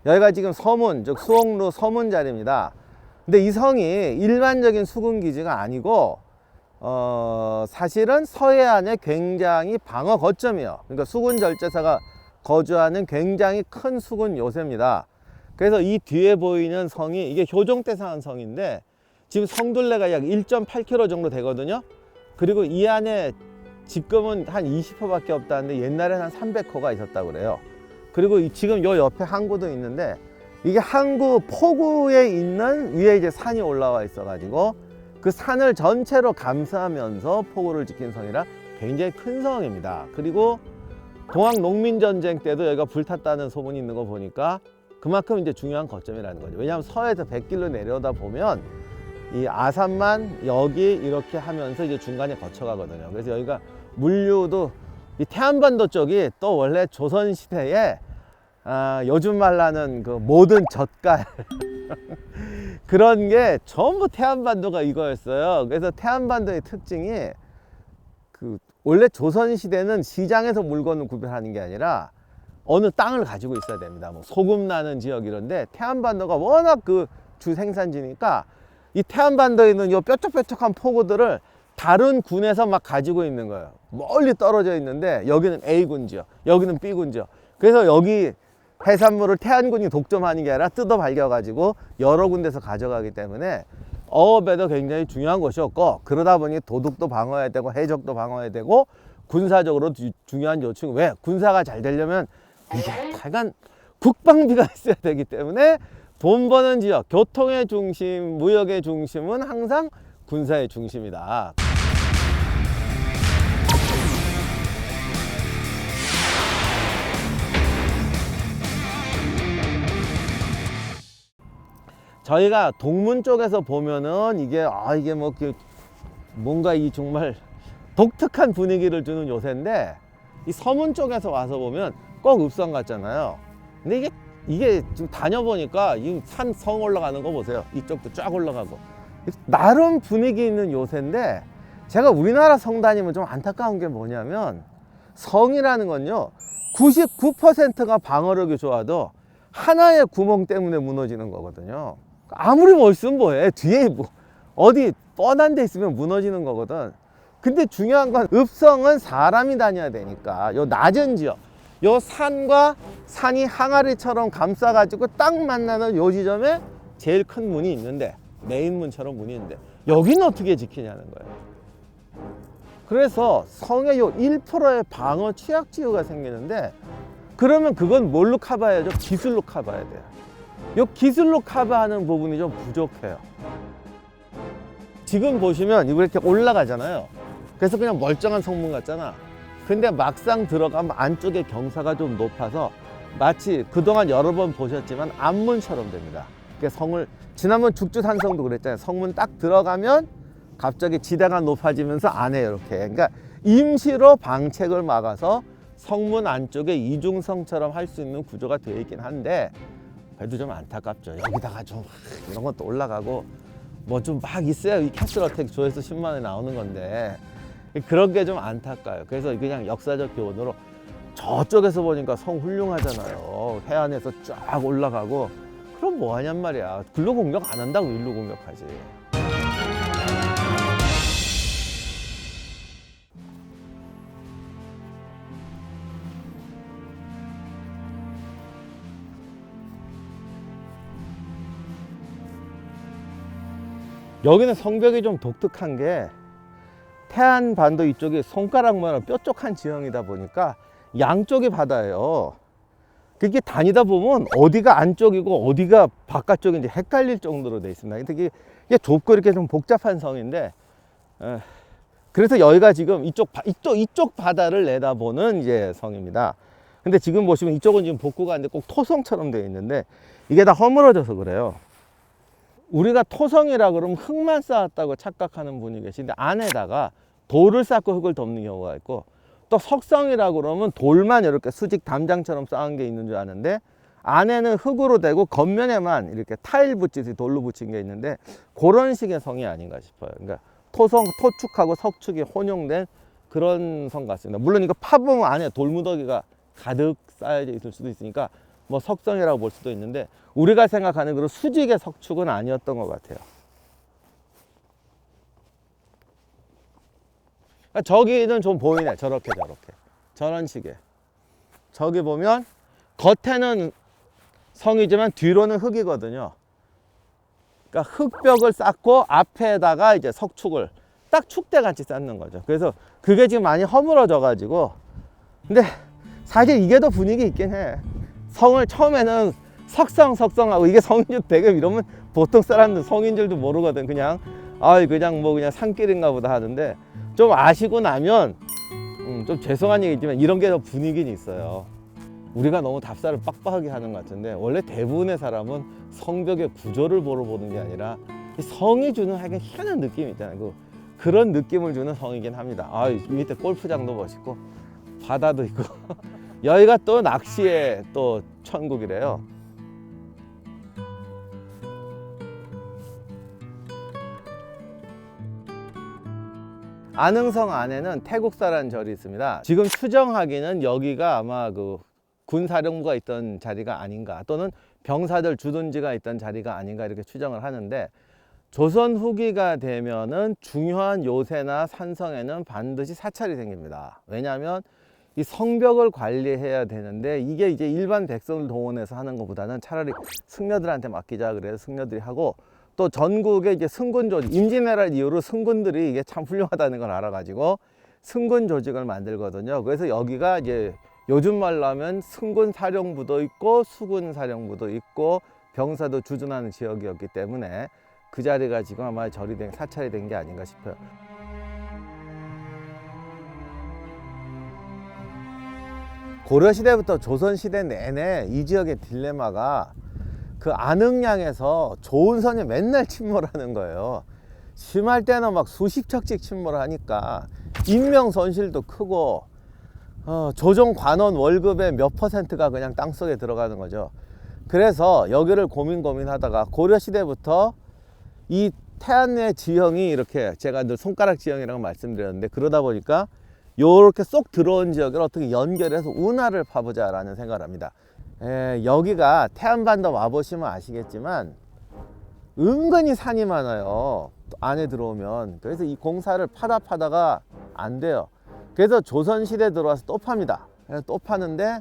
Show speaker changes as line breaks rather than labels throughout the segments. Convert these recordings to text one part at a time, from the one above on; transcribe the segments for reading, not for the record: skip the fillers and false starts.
여기가 지금 서문, 즉 수옥루 서문 자리입니다. 근데 이 성이 일반적인 수군 기지가 아니고 사실은 서해안의 굉장히 방어 거점이에요. 그러니까 수군 절제사가 거주하는 굉장히 큰 수군 요새입니다. 그래서 이 뒤에 보이는 성이 이게 효종대사한 성인데 지금 성둘레가 약 1.8km 정도 되거든요. 그리고 이 안에 지금은 한 20호밖에 없다는데 옛날에는 한 300호가 있었다고 그래요. 그리고 지금 요 옆에 항구도 있는데 이게 항구 포구에 있는 위에 이제 산이 올라와 있어 가지고 그 산을 전체로 감싸면서 포구를 지킨 성이라 굉장히 큰 성입니다. 그리고 동학 농민전쟁 때도 여기가 불탔다는 소문이 있는 거 보니까 그만큼 이제 중요한 거점이라는 거죠. 왜냐하면 서해에서 100km 내려오다 보면 이 아산만 여기 이렇게 하면서 이제 중간에 거쳐가거든요. 그래서 여기가 물류도 이 태안반도 쪽이 또 원래 조선시대에 요즘 말하는 그 모든 젓갈 그런 게 전부 태안반도가 이거였어요. 그래서 태안반도의 특징이 원래 조선시대는 시장에서 물건을 구별하는 게 아니라 어느 땅을 가지고 있어야 됩니다. 뭐 소금 나는 지역 이런데 태안반도가 워낙 그 주 생산지니까 이 태안반도에 있는 요 뾰족뾰족한 포구들을 다른 군에서 막 가지고 있는 거예요. 멀리 떨어져 있는데 여기는 A군 지역, 여기는 B군 지역. 그래서 여기 해산물을 태안군이 독점하는 게 아니라 뜯어 발겨 가지고 여러 군데서 가져가기 때문에 어업에도 굉장히 중요한 곳이었고, 그러다 보니 도둑도 방어해야 되고 해적도 방어해야 되고 군사적으로 중요한 요충. 왜? 군사가 잘 되려면 이게 하여간 국방비가 있어야 되기 때문에 돈 버는 지역, 교통의 중심, 무역의 중심은 항상 군사의 중심이다. 저희가 동문 쪽에서 보면은 이게 뭐 뭔가 이 정말 독특한 분위기를 주는 요새인데, 이 서문 쪽에서 와서 보면 꼭 읍성 같잖아요. 근데 이게 지금 다녀보니까 이 성 올라가는 거 보세요. 이쪽도 쫙 올라가고 나름 분위기 있는 요새인데, 제가 우리나라 성 다니면 좀 안타까운 게 뭐냐면 성이라는 건요 99%가 방어력이 좋아도 하나의 구멍 때문에 무너지는 거거든요. 아무리 멋있으면 뭐해, 뒤에 뭐 어디 뻔한 데 있으면 무너지는 거거든. 근데 중요한 건 읍성은 사람이 다녀야 되니까 요 낮은 지역, 요 산과 산이 항아리처럼 감싸 가지고 딱 만나는 요 지점에 제일 큰 문이 있는데, 메인문처럼 문이 있는데 여기는 어떻게 지키냐는 거예요. 그래서 성에 요 1%의 방어 취약 지역가 생기는데, 그러면 그건 뭘로 커버해야죠? 기술로 커버해야 돼요. 요 기술로 커버하는 부분이 좀 부족해요. 지금 보시면 이거 이렇게 올라가잖아요. 그래서 그냥 멀쩡한 성문 같잖아. 근데 막상 들어가면 안쪽에 경사가 좀 높아서 마치 그동안 여러 번 보셨지만 암문처럼 됩니다. 그러니까 성을, 지난번 죽주산성도 그랬잖아요. 성문 딱 들어가면 갑자기 지대가 높아지면서 안에 이렇게, 그러니까 임시로 방책을 막아서 성문 안쪽에 이중성처럼 할 수 있는 구조가 되어 있긴 한데, 그래도 좀 안타깝죠. 여기다가 좀 이런 것도 올라가고 뭐 좀 막 있어야 이 캐슬 어택 조회수 10만 원이 나오는 건데, 그런 게 좀 안타까워요. 그래서 그냥 역사적 교훈으로 저쪽에서 보니까 성 훌륭하잖아요. 해안에서 쫙 올라가고, 그럼 뭐 하냔 말이야. 글로 공격 안 한다고 일로 공격하지. 여기는 성벽이 좀 독특한 게, 태안반도 이쪽이 손가락만한 뾰족한 지형이다 보니까 양쪽이 바다예요. 그게 다니다 보면 어디가 안쪽이고 어디가 바깥쪽인지 헷갈릴 정도로 돼 있습니다. 근데 이게 좁고 이렇게 좀 복잡한 성인데, 그래서 여기가 지금 이쪽 바다를 내다보는 이제 성입니다. 근데 지금 보시면 이쪽은 지금 복구가 안 돼 꼭 토성처럼 되어 있는데, 이게 다 허물어져서 그래요. 우리가 토성이라 그러면 흙만 쌓았다고 착각하는 분이 계신데, 안에다가 돌을 쌓고 흙을 덮는 경우가 있고, 또 석성이라 그러면 돌만 이렇게 수직 담장처럼 쌓은 게 있는 줄 아는데, 안에는 흙으로 되고 겉면에만 이렇게 타일 붙이듯이 돌로 붙인 게 있는데, 그런 식의 성이 아닌가 싶어요. 그러니까 토축하고 석축이 혼용된 그런 성 같습니다. 물론 이거 파보면 안에 돌무더기가 가득 쌓여져 있을 수도 있으니까 뭐 석성이라고 볼 수도 있는데 우리가 생각하는 그런 수직의 석축은 아니었던 것 같아요. 저기는 좀 보이네. 저렇게 저런 식의. 저기 보면 겉에는 성이지만 뒤로는 흙이거든요. 그러니까 흙벽을 쌓고 앞에다가 이제 석축을 딱 축대 같이 쌓는 거죠. 그래서 그게 지금 많이 허물어져 가지고, 근데 사실 이게 더 분위기 있긴 해. 성을 처음에는 석성하고 이게 성인 줄 되게 이러면 보통 사람들 성인 줄도 모르거든. 그냥 그냥 뭐 그냥 산길인가 보다 하는데, 좀 아시고 나면 좀 죄송한 얘기지만 이런 게 더 분위기는 있어요. 우리가 너무 답사를 빡빡하게 하는 것 같은데, 원래 대부분의 사람은 성벽의 구조를 보러 보는 게 아니라 이 성이 주는 하여간 희한한 느낌이 있잖아요. 그런 느낌을 주는 성이긴 합니다. 밑에 골프장도 멋있고 바다도 있고 여기가 또 낚시의 또 천국이래요. 안흥성 안에는 태국사라는 절이 있습니다. 지금 추정하기는 여기가 아마 그 군사령부가 있던 자리가 아닌가, 또는 병사들 주둔지가 있던 자리가 아닌가, 이렇게 추정을 하는데, 조선 후기가 되면은 중요한 요새나 산성에는 반드시 사찰이 생깁니다. 왜냐하면 이 성벽을 관리해야 되는데, 이게 이제 일반 백성을 동원해서 하는 것보다는 차라리 승려들한테 맡기자 그래서 승려들이 하고, 또 전국에 이제 승군 조직, 임진왜란 이후로 승군들이 이게 참 훌륭하다는 걸 알아가지고 승군 조직을 만들거든요. 그래서 여기가 이제 요즘 말로 하면 승군 사령부도 있고 수군 사령부도 있고 병사도 주둔하는 지역이었기 때문에 그 자리가 지금 아마 사찰이 된 게 아닌가 싶어요. 고려시대부터 조선시대 내내 이 지역의 딜레마가 그 안흥량에서 조은선이 맨날 침몰하는 거예요. 심할 때는 막 수십 척씩 침몰하니까 인명 손실도 크고, 조정 관원 월급의 몇 퍼센트가 그냥 땅속에 들어가는 거죠. 그래서 여기를 고민하다가 고려시대부터 이 태안의 지형이 이렇게, 제가 늘 손가락 지형이라고 말씀드렸는데, 그러다 보니까 요렇게 쏙 들어온 지역을 어떻게 연결해서 운하를 파보자 라는 생각을 합니다. 여기가 태안반도 와보시면 아시겠지만 은근히 산이 많아요, 안에 들어오면. 그래서 이 공사를 파다가 안 돼요. 그래서 조선시대 들어와서 또 팝니다. 또 파는데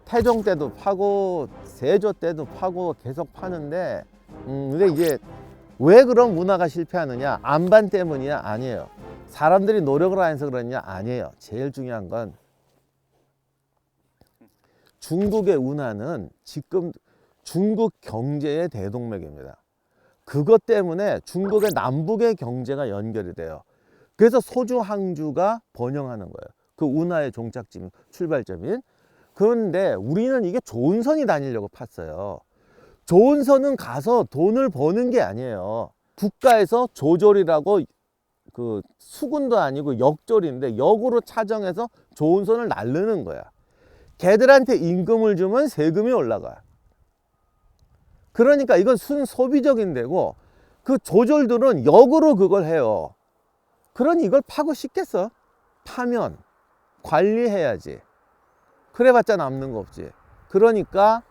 태종 때도 파고 세조 때도 파고 계속 파는데, 근데 이게 왜 그런 문화가 실패하느냐, 안반 때문이냐? 아니에요. 사람들이 노력을 안 해서 그러냐? 아니에요. 제일 중요한 건 중국의 운하는 지금 중국 경제의 대동맥입니다. 그것 때문에 중국의 남북의 경제가 연결이 돼요. 그래서 소주, 항주가 번영하는 거예요. 그 운하의 종착점, 출발점인. 그런데 우리는 이게 조은선이 다니려고 팠어요. 조은선은 가서 돈을 버는 게 아니에요. 국가에서 조졸이라고, 그 수군도 아니고 역졸인데 역으로 차정해서 조은선을 날르는 거야. 걔들한테 임금을 주면 세금이 올라가. 그러니까 이건 순소비적인 데고, 그 조졸들은 역으로 그걸 해요. 그러니 이걸 파고 싶겠어? 파면 관리해야지. 그래봤자 남는 거 없지. 그러니까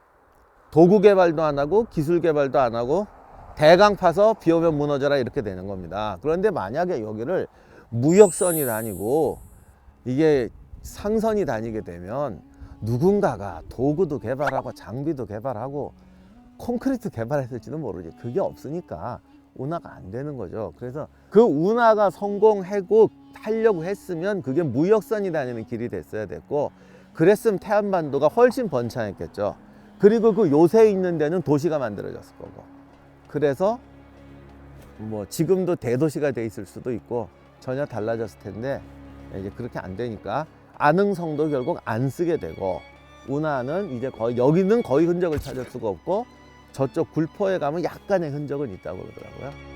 도구 개발도 안 하고 기술 개발도 안 하고 대강 파서 비 오면 무너져라, 이렇게 되는 겁니다. 그런데 만약에 여기를 무역선이 다니고 이게 상선이 다니게 되면 누군가가 도구도 개발하고 장비도 개발하고 콘크리트 개발했을지도 모르지. 그게 없으니까 운하가 안 되는 거죠. 그래서 그 운하가 성공하고 하려고 했으면 그게 무역선이 다니는 길이 됐어야 됐고, 그랬으면 태안반도가 훨씬 번창했겠죠. 그리고 그 요새 있는 데는 도시가 만들어졌을 거고, 그래서 뭐 지금도 대도시가 돼 있을 수도 있고 전혀 달라졌을 텐데, 이제 그렇게 안 되니까 안흥성도 결국 안 쓰게 되고, 운하는 이제 거의, 여기는 거의 흔적을 찾을 수가 없고, 저쪽 굴포에 가면 약간의 흔적은 있다고 그러더라고요.